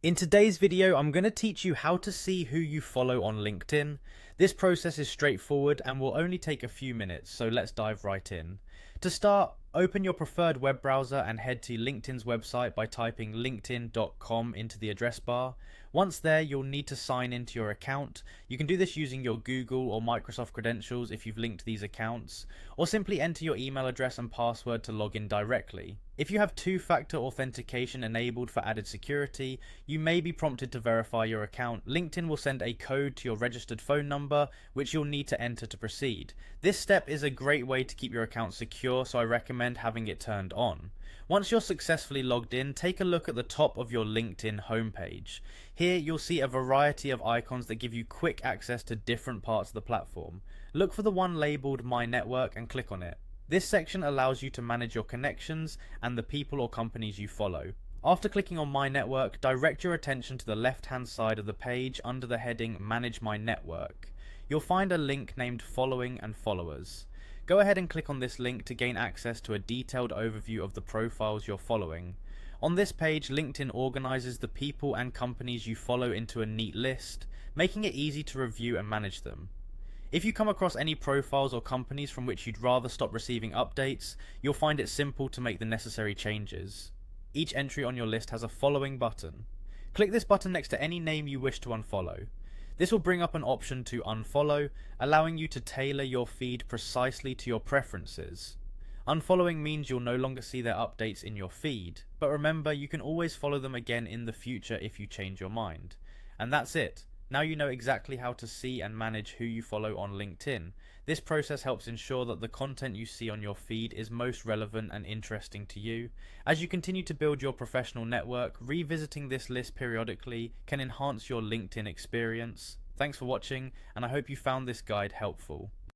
In today's video, I'm going to teach you how to see who you follow on LinkedIn. This process is straightforward and will only take a few minutes, so let's dive right in. To start, open your preferred web browser and head to LinkedIn's website by typing linkedin.com into the address bar. Once there, you'll need to sign into your account. You can do this using your Google or Microsoft credentials if you've linked these accounts, or simply enter your email address and password to log in directly. If you have two-factor authentication enabled for added security, you may be prompted to verify your account. LinkedIn will send a code to your registered phone number, which you'll need to enter to proceed. This step is a great way to keep your account secure, so I recommend having it turned on. Once you're successfully logged in, take a look at the top of your LinkedIn homepage. Here you'll see a variety of icons that give you quick access to different parts of the platform. Look for the one labeled My Network and click on it. This section allows you to manage your connections and the people or companies you follow. After clicking on My Network, direct your attention to the left-hand side of the page under the heading Manage My Network. You'll find a link named Following and Followers. Go ahead and click on this link to gain access to a detailed overview of the profiles you're following. On this page, LinkedIn organizes the people and companies you follow into a neat list, making it easy to review and manage them. If you come across any profiles or companies from which you'd rather stop receiving updates, you'll find it simple to make the necessary changes. Each entry on your list has a following button. Click this button next to any name you wish to unfollow. This will bring up an option to unfollow, allowing you to tailor your feed precisely to your preferences. Unfollowing means you'll no longer see their updates in your feed, but remember, you can always follow them again in the future if you change your mind. And that's it. Now you know exactly how to see and manage who you follow on LinkedIn. This process helps ensure that the content you see on your feed is most relevant and interesting to you. As you continue to build your professional network, revisiting this list periodically can enhance your LinkedIn experience. Thanks for watching, and I hope you found this guide helpful.